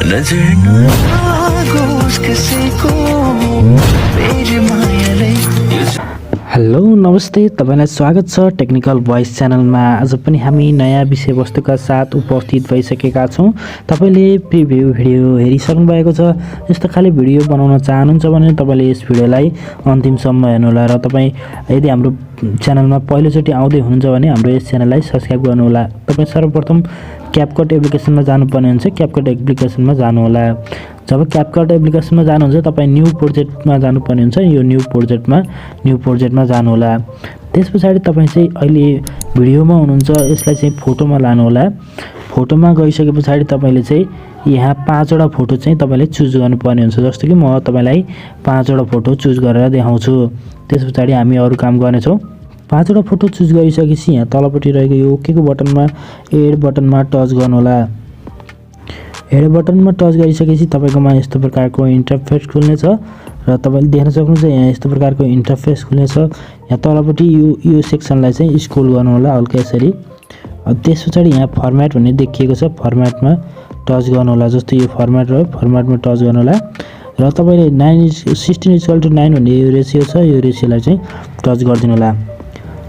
नजर नलागोस् कसैको मेरी मायाले। हेलो नमस्ते, तपाईलाई स्वागत छ टेक्निकल भोइस च्यानलमा। आज पनि हामी नयाँ विषयवस्तुका साथ उपस्थित भइसकेका छौँ। तपाईले प्रिभ्यू भिडियो हेरिसक्नु भएको छ। यस्तो खाली भिडियो बनाउन चाहनुहुन्छ भने तपाईले यस भिडियोलाई अन्तिमसम्म हेर्नुहोला र तपाई यदि हाम्रो च्यानलमा पहिलोचोटि आउँदै हुनुहुन्छ भने हाम्रो यस च्यानललाई सब्स्क्राइब गर्नुहोला। तपाई सर्वप्रथम क्यापकट एप्लिकेसनमा जानुपर्ने हुन्छ। क्यापकट एप्लिकेसनमा जानुहोला। जब क्यापकट एप्लिकेसनमा जानुहुन्छ तपाई न्यू प्रोजेक्टमा जानुपर्ने हुन्छ। यो न्यू प्रोजेक्टमा जानुहोला। त्यसपछि तपाई चाहिँ अहिले भिडियोमा हुनुहुन्छ, यसलाई चाहिँ फोटोमा लानुहोला। फोटोमा गइसकेपछि तपाईले चाहिँ यहाँ 5 वटा फोटो चाहिँ तपाईले चुज गर्नुपर्ने हुन्छ। जस्तो कि म तपाईलाई 5 वटा फोटो चुज गरेर देखाउँछु। त्यसपछि हामी अरु काम गर्नेछौँ। 5 वटा फोटो चुज गरिसकेपछि यहाँ तलपट्टि रहेको यो ओकेको बटनमा एड बटनमा टच गर्नुहोला। एड बटनमा टच गरिसकेपछि तपाईकोमा यस्तो प्रकारको इन्टरफेस खुल्नेछ र तपाईले देख्न सक्नुहुन्छ यहाँ यस्तो प्रकारको इन्टरफेस खुल्नेछ। यहाँ तलपट्टि यो सेक्सनलाई चाहिँ स्क्रोल गर्नुहोला हल्का यसरी। त्यसपछि यहाँ फर्म्याट भन्ने देखिएको छ, फर्म्याटमा टच गर्नुहोला। जस्तो यो फर्म्याट रह्यो, फर्म्याटमा टच गर्नुहोला र तपाईले 16:9 भन्ने यो रेसियो छ, यो रेसियोलाई चाहिँ टच गरिदिनु होला।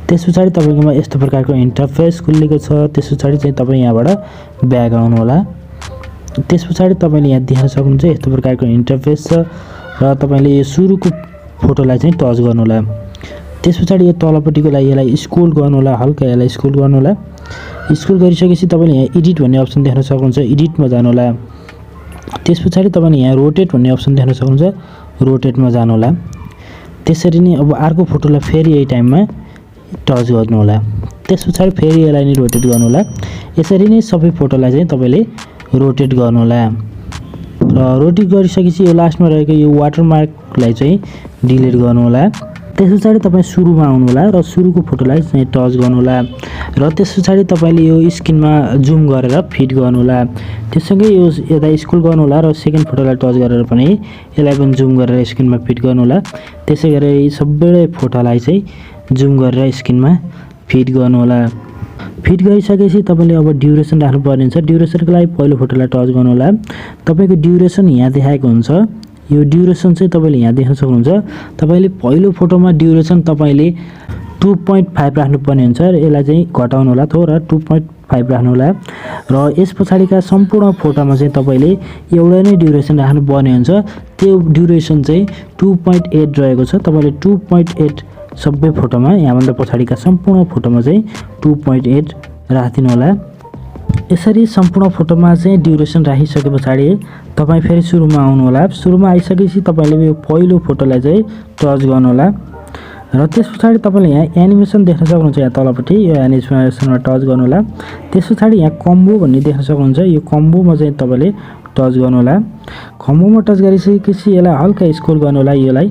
त्यसपछि तपाईकोमा यस्तो प्रकारको इन्टरफेस खुलेको छ। त्यसपछि चाहिँ तपाई यहाँबाट ब्याक आउनु होला। त्यसपछि तपाईले यहाँ देख्न सक्नुहुन्छ यस्तो प्रकारको इन्टरफेस छ र तपाईले यो सुरुको फोटोलाई चाहिँ टच गर्नु होला। त्यसपछि यो तलपट्टिकोलाई यसलाई स्क्रोल गर्नु होला, हल्का यसलाई स्क्रोल गर्नु होला। स्क्रोल गरिसकेपछि तपाईले यहाँ एडिट भन्ने अप्सन देख्न सक्नुहुन्छ, एडिटमा जानु होला। त्यसपछि तपाईले यहाँ रोटेट भन्ने अप्सन देख्न सक्नुहुन्छ, रोटेटमा जानु होला। त्यसरी नै अब अर्को फोटोलाई फेरि यही टाइममा टच गर्नु होला। त्यसपछि फेरि यसलाई नै रोटेट गर्नु होला। यसरी नै सबै फोटोलाई चाहिँ तपाईले रोटेट गर्नु होला र रोटेट गरिसकेपछि यो लास्टमा रहेको यो वाटरमार्कलाई चाहिँ डिलिट गर्नु होला। त्यसपछि तपाई सुरुमा आउनु होला र सुरुको फोटोलाई चाहिँ टच गर्नु होला र त्यसपछि तपाईले यो स्क्रिनमा जुम गरेर फिट गर्नु होला। त्यससँगै यो यता स्क्रोल गर्नु होला र सेकेन्ड फोटोलाई टच गरेर पनि यसलाई पनि जुम गरेर स्क्रिनमा फिट गर्नु होला। त्यसै गरेर सबै फोटोलाई चाहिँ जुम गरेर स्क्रिनमा फिट गर्नु होला। फिट गरिसकेपछि तपाईले अब ड्युरेसन राख्नुपर्ने हुन्छ। ड्युरेसनको लागि पहिलो फोटोलाई टच गर्नु होला। तपाईको ड्युरेसन यहाँ देखाएको हुन्छ। यो ड्युरेसन चाहिँ तपाईले यहाँ देख्न सक्नुहुन्छ। तपाईले पहिलो फोटोमा ड्युरेसन तपाईले 2.5 राख्नुपर्ने हुन्छ र यसलाई चाहिँ घटाउनु होला, थोडा 2.5 राख्नु होला र यस पछाडिका सम्पूर्ण फोटोमा चाहिँ तपाईले एउटा नै ड्युरेसन राख्नुपर्ने हुन्छ। त्यो ड्युरेसन चाहिँ 2.8 रहेको छ। तपाईले 2.8 सबै फोटोमा, यहाँभन्दा पछाडिका सम्पूर्ण फोटोमा चाहिँ 2.8 राखिदिनु होला। यसरी सम्पूर्ण फोटोमा चाहिँ ड्युरेसन राखिसके पछाडि तपाई फेरि सुरुमा आउनु होला। सुरुमा आइसकेपछि तपाईले यो पहिलो फोटोलाई चाहिँ टच गर्नु होला र त्यसपछि तपाईले यहाँ एनिमेसन देख्न सक्नुहुन्छ। यहाँ तलपट्टि यो एनिमेसनमा टच गर्नु होला। त्यसपछि यहाँ कम्बो भन्ने देख्न सक्नुहुन्छ। यो कम्बोमा चाहिँ तपाईले टच गर्नु होला। कम्बोमा टच गरिसकेपछि यसलाई हल्का स्क्रोल गर्नु होला। यसलाई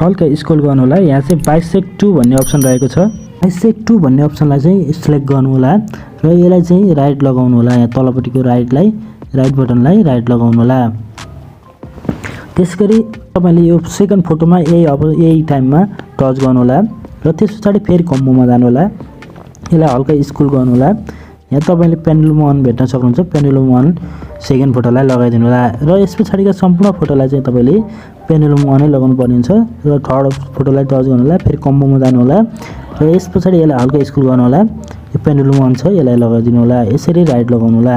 हल्का स्क्रोल गर्नु होला। यहाँ चाहिँ बाइसेक्ट 2 भन्ने अप्सन रहेको छ। बाइसेक्ट 2 भन्ने अप्सनलाई चाहिँ सिलेक्ट गर्नु होला र यसलाई चाहिँ राइट लगाउनु होला। यहाँ तलपट्टिको राइट बटनलाई राइट लगाउनु होला। त्यसगरी तपाईले यो सेकेन्ड फोटोमा यही टाइममा टच गर्नु होला र त्यसपछि फेरि कम्बोमा जानु होला। यसलाई हल्का स्क्रोल गर्नु होला। यहाँ तपाईले पेन्डुलम 1 भेट्न सक्नुहुन्छ। पेन्डुलम 1 सेकेन्ड फोटोलाई लगाइदिनु होला र यस पछाडिका सम्पूर्ण फोटोलाई चाहिँ तपाईले पेन्डुलम 1 नै लगाउनु पर्ने हुन्छ र थर्ड फोटोलाई टच गर्नु होला। फेरि कम्बोमा जानु होला र यस पछाडि यसलाई हल्का स्क्रोल गर्नु होला। यो पेन्डुलम 1 छ, यसलाई लगाइदिनु होला। यसरी राइट लगाउनु होला।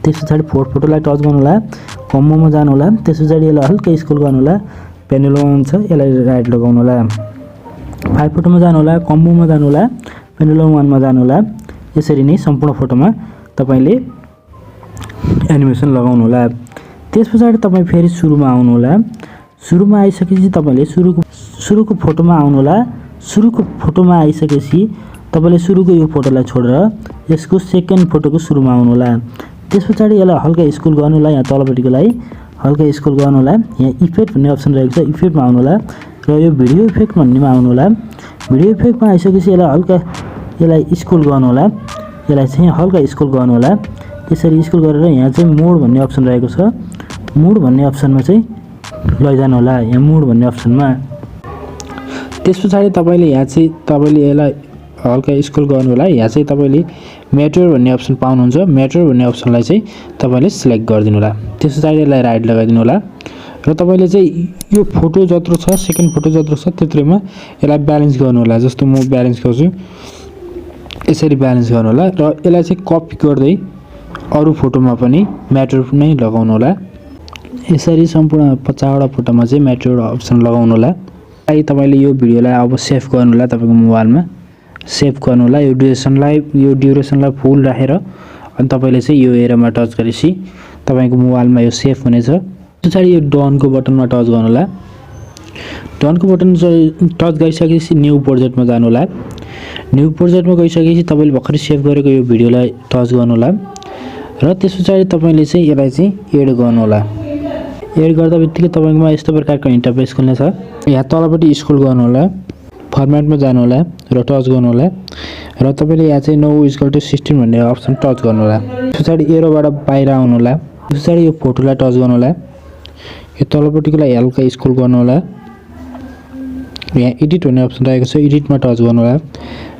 त्यसपछि फोर्थ फोटोलाई टच गर्नु होला, कम्बोमा जानु होला। त्यसपछि यसलाई हल्का स्क्रोल गर्नु होला। पेन्डुलम 1 छ, यसलाई राइट लगाउनु होला। 5 फोटोमा जानु होला, कम्बोमा जानु होला, पेन्डुलम 1 मा जानु होला। यसरी नै सम्पूर्ण फोटोमा तपाईले एनिमेसन लगाउनु होला। त्यसपछि तपाई फेरि सुरुमा आउनु होला। सुरुमा आइसकेपछि तपाईले सुरुको फोटोमा आउनु होला। सुरुको फोटोमा आइसकेपछि तपाईले सुरुको यो फोटोलाई छोडेर यसको सेकेन्ड फोटोको सुरुमा आउनु होला। त्यसपछि यसलाई हल्का स्क्रोल गर्नु होला। यहाँ तलपट्टिकोलाई हल्का स्क्रोल गर्नु होला। यहाँ इफेक्ट भन्ने अप्सन रहेको छ, इफेक्टमा आउनु होला र यो भिडियो इफेक्ट भन्नेमा आउनु होला। भिडियो इफेक्टमा आइसकेपछि यसलाई स्क्रोल गर्नु होला। यसलाई चाहिँ हल्का स्क्रोल गर्नु होला। यसरी स्क्रोल गरेर यहाँ चाहिँ मोड भन्ने अप्सन रहेको छ। मोड भन्ने अप्सनमा चाहिँ लैजानु होला। यहाँ मोड भन्ने अप्सनमा त्यसपछि तपाईले यहाँ चाहिँ यसलाई हल्का स्क्रोल गर्नु होला। यहाँ चाहिँ तपाईले म्याटर भन्ने अप्सन पाउनुहुन्छ। म्याटर भन्ने अप्सनलाई चाहिँ तपाईँले सिलेक्ट गरिदिनु होला। त्यस पछाडि यसलाई राइट लगाइदिनु होला र तपाईँले चाहिँ यो फोटो जत्रो छ, सेकेन्ड फोटो जत्रो छ त्यत्रोमा यसलाई ब्यालेन्स गर्नु होला। जस्तो म ब्यालेन्स गर्छु, यसरी ब्यालेन्स गर्नु होला र यसलाई चाहिँ कपी गर्दै अरू फोटोमा पनि म्याटर नै लगाउनु होला। यसरी सम्पूर्ण 50 वटा फोटोमा चाहिँ म्याटर अप्सन लगाउनु होला। तपाईँले यो भिडियोलाई अब सेभ गर्नु होला। तपाईँको मोबाइलमा सेभ गर्नु होला। यो ड्युरेसनलाई फुल राखेर अनि तपाईँले चाहिँ यो एरोमा टच गरेपछि तपाईँको मोबाइलमा यो सेभ हुनेछ। पछाडि यो डनको बटनमा टच गर्नु होला। डनको बटन टच गरिसकेपछि न्यू प्रोजेक्टमा जानु होला। न्यू प्रोजेक्टमा गइसकेपछि तपाईँले भर्खरै सेभ गरेको यो भिडियोलाई टच गर्नु होला र त्यस पछाडि तपाईँले चाहिँ यसलाई चाहिँ एड गर्नु होला। एड गर्दा बित्तिकै तपाईँकोमा यस्तो प्रकारको इन्टरफेस खुल्नेछ। यहाँ तलपट्टि स्क्रोल गर्नु होला, फर्मेटमा जानु होला र टच गर्नु होला र तपाईँले यहाँ चाहिँ नो इक्वल टु 16 भन्ने अप्सन टच गर्नु होला। त्यस पछाडि एरोबाट बाहिर आउनु होला। त्यस पछाडि यो फोटोलाई टच गर्नु होला। यो तलपट्टिकोलाई हल्का स्क्रोल गर्नु होला। यहाँ एडिट भन्ने अप्सन रहेको छ, एडिटमा टच गर्नु होला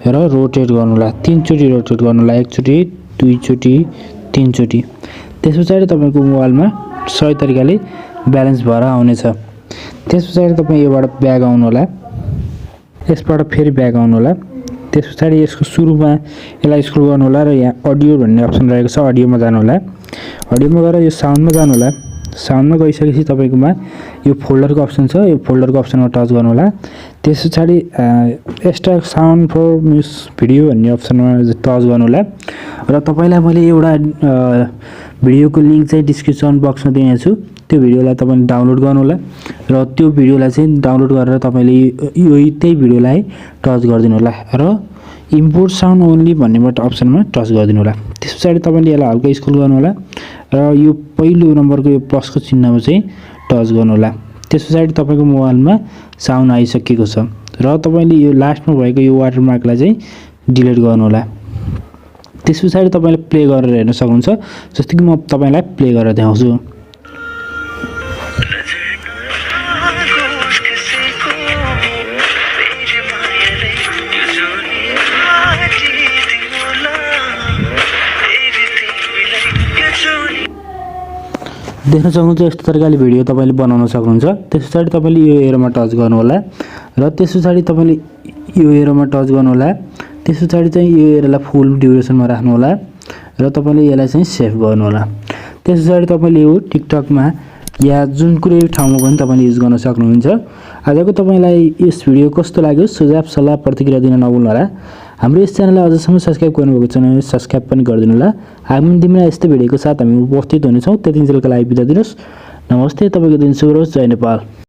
र रोटेट गर्नु होला। 3 चोटि रोटेट गर्नु होला, 1 चोटि, 2 चोटि, 3 चोटि। त्यस पछाडि तपाईँको मोबाइलमा सही तरिकाले ब्यालेन्स भएर आउनेछ। त्यस पछाडि तपाईँ योबाट ब्याक आउनु होला। यसबाट फेरि ब्याक आउनु होला। त्यस पछाडि यसको सुरुमा यसलाई स्क्रोल गर्नु होला र यहाँ अडियो भन्ने अप्सन रहेको छ, अडियोमा जानु होला। अडियोमा गएर यो साउन्डमा जानु होला। साउन्डमा गइसकेपछि तपाईँकोमा यो फोल्डरको अप्सन छ, यो फोल्डरको अप्सनमा टच गर्नु होला। त्यस पछाडि extra sound for music video भन्ने अप्सनमा टच गर्नु होला र तपाईँलाई मैले एउटा भिडियोको लिङ्क चाहिँ डिस्क्रिप्सन बक्समा दिएको छु। त्यो भिडियोलाई तपाईँले डाउनलोड गर्नु होला र त्यो भिडियोलाई चाहिँ डाउनलोड गरेर तपाईँले त्यही भिडियोलाई टच गरिदिनु होला र इम्पोर्ट साउन्ड ओन्ली भन्नेबाट अप्सनमा टच गरिदिनु होला। त्यस पछाडि तपाईँले यसलाई हल्का स्क्रोल गर्नु होला र यो पहिलो नम्बरको यो प्लसको चिन्हमा चाहिँ टच गर्नु होला। त्यस पछाडि तपाईँको मोबाइलमा साउन्ड आइसकेको छ र तपाईँले यो लास्टमा भएको यो वाटरमार्कलाई चाहिँ डिलिट गर्नु होला। त्यस पछाडि तपाईँले प्ले गरेर हेर्न सक्नुहुन्छ। जस्तो कि म तपाईँलाई प्ले गरेर देखाउँछु। देख्न सक्नुहुन्छ यस्तो तरिकाले भिडियो तपाईँले बनाउन सक्नुहुन्छ। त्यस पछाडि तपाईँले यो एरोमा टच गर्नु होला र त्यस पछाडि तपाईँले यो एरोमा टच गर्नु होला। त्यस पछाडि चाहिँ यो एरोलाई फुल ड्युरेसनमा राख्नु होला र तपाईँले यसलाई चाहिँ सेभ गर्नु होला। त्यस पछाडि तपाईँले यो टिकटकमा या जुन कुनै ठाउँमा पनि तपाईँले युज गर्न सक्नुहुन्छ। आजको तपाईँलाई यस भिडियो कस्तो लाग्यो सुझाव सल्लाह प्रतिक्रिया दिन नभुल्नु होला। हाम्रो यस च्यानललाई अझसम्म सब्स्क्राइब गर्नुभएको छैन भने सब्स्क्राइब पनि गरिदिनु होला। आगामी दिनमा यस्तै भिडियोको साथ हामी उपस्थित हुनेछौँ। त्यतिन्जेलका लागि बिदा दिनुहोस्। नमस्ते, तपाईँको दिन शुभ होस्। जय नेपाल।